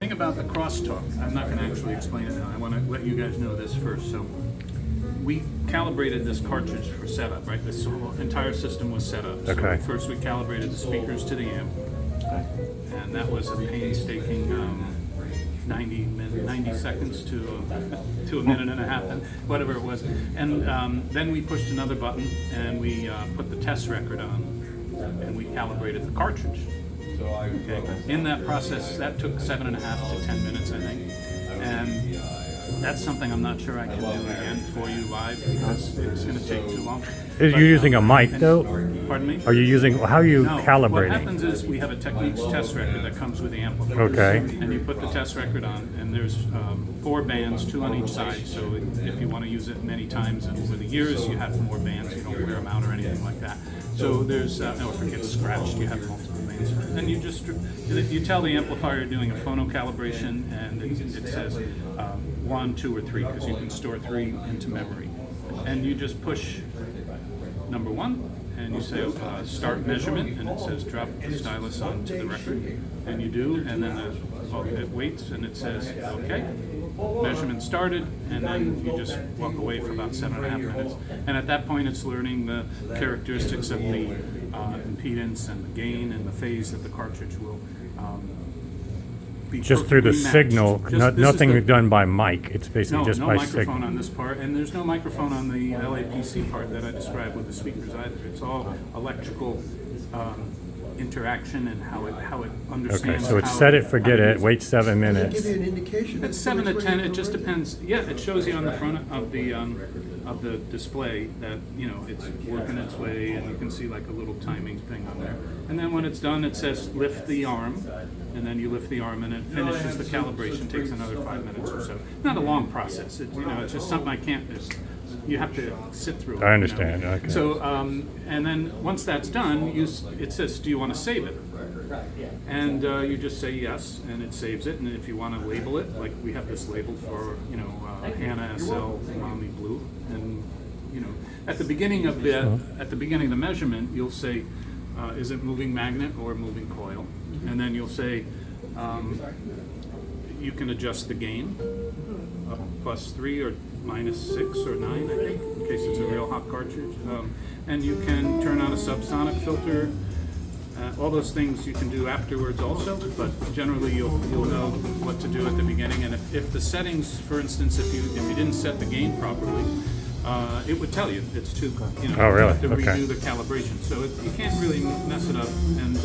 thing about the crosstalk, I'm not going to actually explain it now. I want to let you guys know this first. So we calibrated this cartridge for setup, right? This whole entire system was set up. So Okay. first we calibrated the speakers to the amp, and that was a painstaking 90 seconds to a minute and a half, whatever it was. And then we pushed another button and we put the test record on, and we calibrated the cartridge. Okay. In that process, that took 7.5 to 10 minutes, I think. And that's something I'm not sure I can do again for you live because it's going to take too long. Are you using a mic though? Pardon me? Are you using, how are you No, calibrating? what happens is we have a Technics test record that comes with the amplifier. Okay. And you put the test record on, and there's 4 bands, 2 on each side. So if you want to use it many times, and over the years you have more bands, you don't wear them out or anything like that. So there's, no, if it gets scratched, you have multiple bands. And you just, you tell the amplifier you're doing a phono calibration, and it says 1, 2, or 3, because you can store 3 into memory. And you just push number 1, and you say start measurement, and it says drop the stylus onto the record, and you do, and then it waits, and it says okay, measurement started, and then you just walk away for about 7.5 minutes, and at that point it's learning the characteristics of the impedance and the gain and the phase that the cartridge will be Just through the perfectly matched. signal, nothing the- done by mic. It's basically just no by microphone signal. on this part, and there's no microphone on the LAPC part that I described with the speakers either. It's all electrical interaction and how it understands. Okay, so it's how- set it, forget how to it, use wait 7 Does it minutes. give you an indication? It's 7 to 10. It just depends. Yeah, it shows you on the front of the display that it's working its way, and you can see like a little timing thing on there. And then when it's done, it says lift the arm, and then you lift the arm, and it finishes the calibration. Takes another 5 minutes or so. Not a long process. It's just something I can't just. You have to sit through it. I understand, okay. So and then once that's done, it says, "Do you want to save it?" And you just say yes, and it saves it. And if you want to label it, like we have this label for Hannah SL Umami Blue, and at the beginning of the measurement, you'll say, is it moving magnet or moving coil? And then you'll say, you can adjust the gain up +3 or -6 or 9, I think, in case it's a real hot cartridge. And you can turn on a subsonic filter. All those things you can do afterwards also, but generally you'll know what to do at the beginning. And if the settings, for instance, if you didn't set the gain properly, it would tell you it's too, Oh, really? you have to Okay. redo the calibration. So you can't really mess it up. And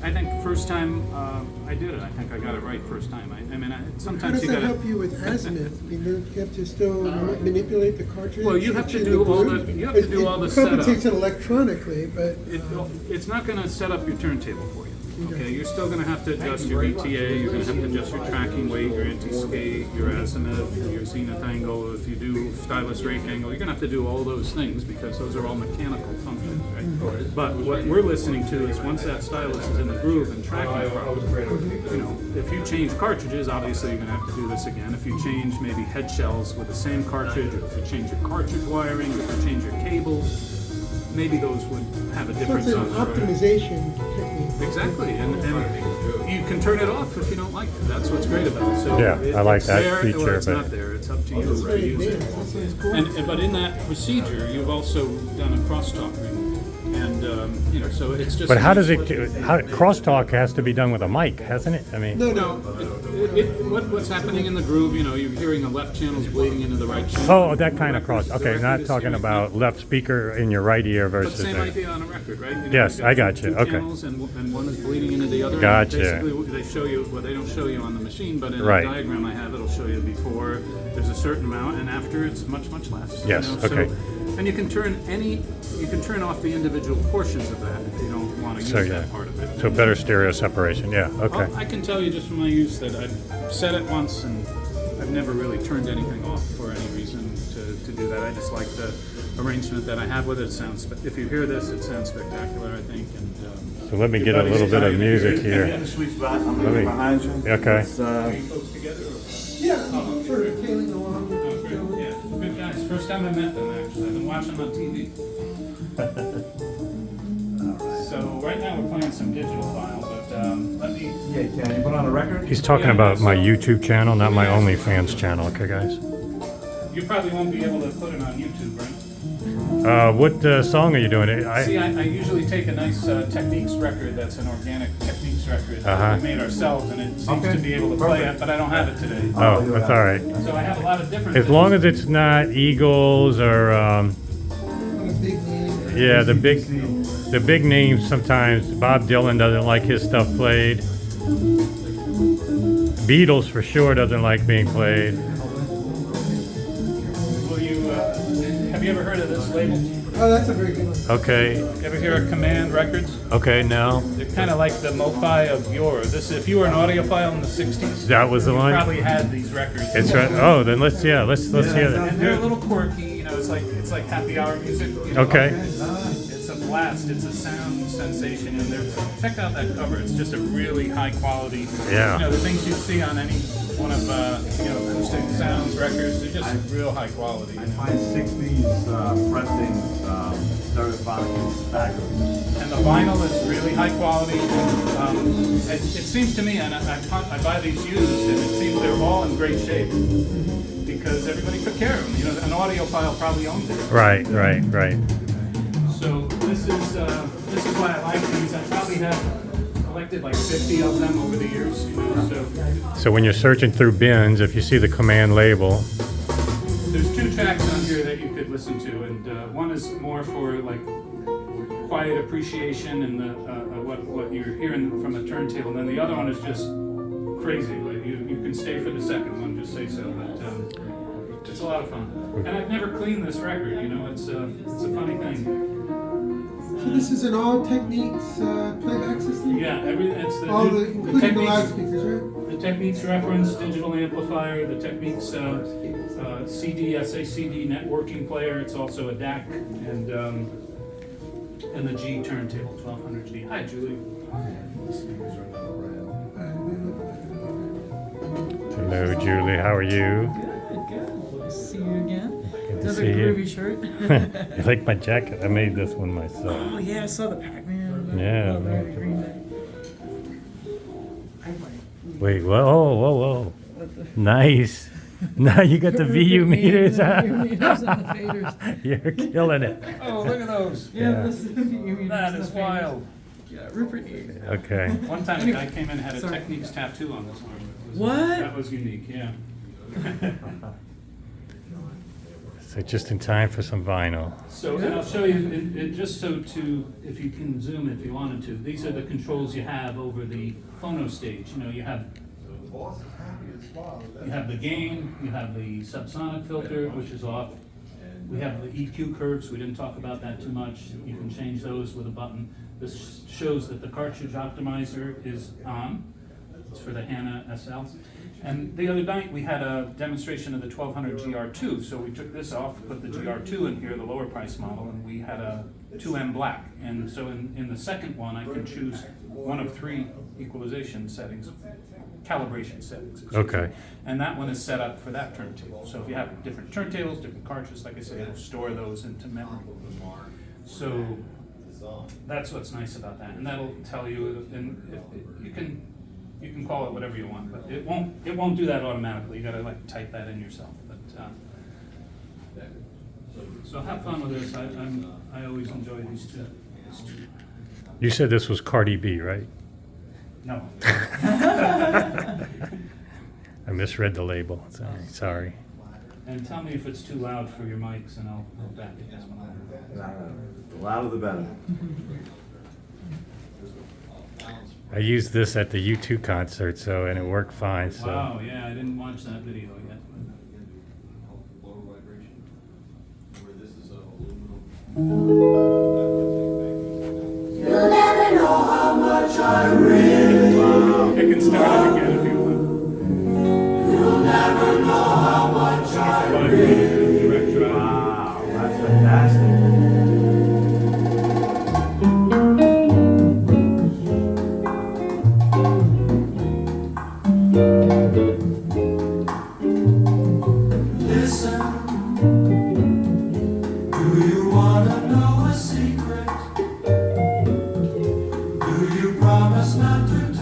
I think first time I did it, I think I got it right first time. I mean, How sometimes does you that gotta. help you with azimuth? I mean, don't you have to still manipulate the cartridge? Well, you have to in do all groove? the- you have to do all the It compensates setup. it electronically, but It's not going to set up your turntable for you. Okay, you're still going to have to adjust your VTA, you're going to have to adjust your tracking weight, your anti-skate, your azimuth, your zenith angle. If you do stylus rake angle, you're going to have to do all those things because those are all mechanical functions, right? But what we're listening to is once that stylus is in the groove and tracking properly, if you change cartridges, obviously you're going to have to do this again. If you change maybe head shells with the same cartridge, or if you change your cartridge wiring, or if you change your cables, maybe those would have a so difference it's an on optimization technique. Exactly, and you can turn it off if you don't like it. That's what's great about it. So Yeah, I like it's that there, feature, or it's but- not there. It's up to you That's to very use it. advanced. That sounds cool. But in that procedure, you've also done a crosstalk ring, and so it's just. But how does it, crosstalk has to be done with a mic, hasn't it? I mean, No, what's happening in the groove? You're hearing the left channels bleeding into the right channel. oh, that kind of cross, okay, not talking about left speaker in your right ear But versus. same the- idea on a record, right? Yes, you've got I got two you, okay. channels and one is bleeding into the other. and Gotcha. Basically, they show you, well, they don't show you on the machine, but in Right. the diagram I have, it'll show you before there's a certain amount, and after it's much, much less. Yes, okay. And you can turn off the individual portions of that if you don't want to use So, yeah. that part of it. So better stereo separation, yeah, okay. I can tell you just from my use that I've set it once and I've never really turned anything off for any reason to do that. I just like the arrangement that I have with it. It sounds, if you hear this, it sounds spectacular, I think. And So let me get a little bit of music Get here. in the sweet spot. I'm Let me- behind you. Okay. It's, are you folks together? Yeah, sort of tailing along. Oh, good. Yeah, good guys. First time I met them, actually. I've been watching them on TV. So right now we're playing some digital file, but let me. Yeah, can you put on a record? He's talking Yeah, about my so- YouTube channel, not my OnlyFans channel, okay, guys? You probably won't be able to put it on YouTube, right? What song are you doing? See, I usually take a nice Techniques record that's an organic Techniques record that Uh-huh. we made ourselves, and it seems Okay. to be able to play Perfect. it, but I don't have it today. Oh, that's all right. So I have a lot of different. As long as it's not Eagles or, Not a big name. yeah, the big names sometimes. Bob Dylan doesn't like his stuff played. Beatles for sure doesn't like being played. Will you? Have you ever heard of this label? Oh, that's a very good one. Okay, You ever hear of Command Records? okay, no. They're kind of like the MoFi of yore. This, if you were an audiophile in the '60s, That was the you one? probably had these records. It's right. Oh, then let's hear that. And they're a little quirky, you know. It's like happy hour music. You know? Okay. It's a blast. It's a sound sensation, and check out that cover. It's just a really high quality. Yeah. You know, the things you see on any one of acoustic sounds records, they're just real high quality. I find 60s pressing stereophonic fabulous. And the vinyl is really high quality. It seems to me, and I buy these used, and it seems they're all in great shape because everybody took care of them. You know, an audiophile probably owned it. Right. So this is why I like these. I probably have collected like 50 of them over the years. You know, So when you're searching through bins, if you see the Command label, there's 2 tracks on here that you could listen to, and one is more for like quiet appreciation and what you're hearing from a turntable, and then the other one is just crazy. Like you can stay for the second one, just say so. But it's a lot of fun, and I've never cleaned this record. You know, it's a funny thing. So this is an All-Technics playback system? Yeah, it's the All new- including the Techniques- loudspeakers, right? The Techniques reference, digital amplifier, the Techniques CD, SACD networking player. It's also a DAC, and the G turntable, 1200 G. Hi, Julie. hello, Julie. How are you? Good, good. Good to see you again. Good to Another see you. groovy shirt. You like my jacket? I made this one myself. Oh yeah, I saw the Pac-Man. Yeah, Love man. that Green Day. I might. Wait, whoa. With the Nice. Now you got the VU meters. The VU meters and the faders. You're killing it. Oh, look at those. Yeah, Yeah. this is the VU meters. That and is the faders. wild. Yeah, Rupert E. Okay. One time a guy came in and had a Sorry. Techniques tattoo on his arm. It was- What? That was unique, yeah. So just in time for some vinyl. So, and I'll show you, just so if you can zoom if you wanted to, these are the controls you have over the phono stage. You know, you have the gain, you have the subsonic filter, which is off. We have the EQ curves, we didn't talk about that too much. You can change those with a button. This shows that the cartridge optimizer is on. It's for the HANA SL. And the other night, we had a demonstration of the 1200 GR2, so we took this off, put the GR2 in here, the lower price model, and we had a 2M black. And so in the second one, I can choose one of 3 equalization settings, calibration settings. excuse me. Okay. And that one is set up for that turntable. So if you have different turntables, different cartridges, like I said, it'll store those into memory. So that's what's nice about that, and that'll tell you, and you can call it whatever you want, but it won't do that automatically. You gotta like type that in yourself. But so have fun with this. I always enjoy these two. You said this was Cardi B, right? No. I misread the label. Sorry. And tell me if it's too loud for your mics, and I'll back it this one. The louder the better. I used this at the U2 concert, and it worked fine. So. Wow, yeah, I didn't watch that video yet. You'll never know how much I really. I can start it again if you want. You'll never know how much I really. Direct drive. Wow, that's fantastic. Listen. Do you wanna know a secret? Do you promise not to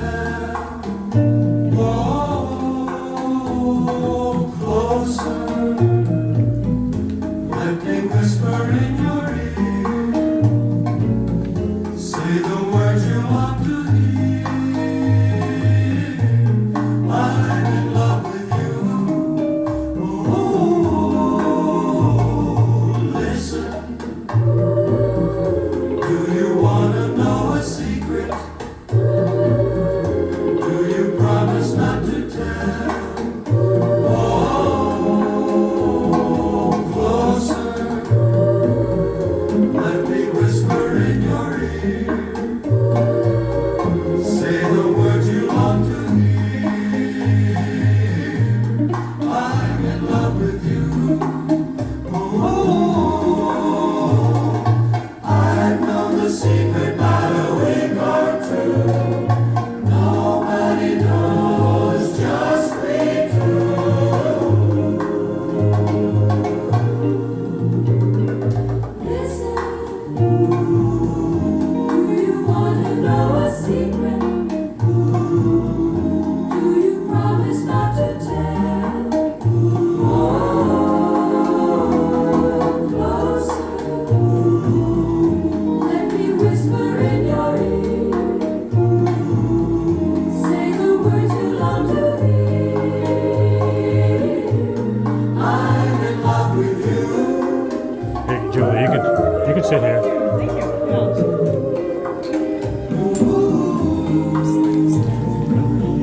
sit here. Thank you.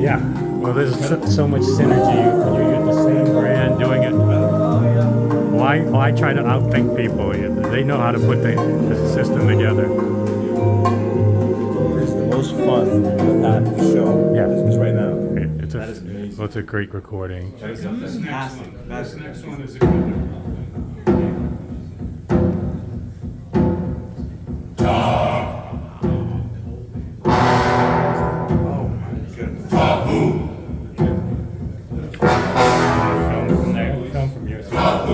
Yeah. Well, there's so much synergy when you get the same brand doing it. Why try to outthink people? They know how to put the system together. It's the most fun at the show. Yeah. Is right now. That is amazing. Well, it's a great recording. That is a fantastic. This next one is a good Oh my goodness. Film from yours. I'm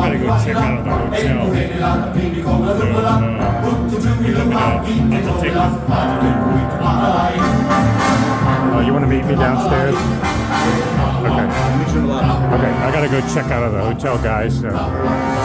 gonna go check out the hotel. Oh, you want to meet me downstairs? Okay. Okay, I gotta go check out of the hotel, guys. So.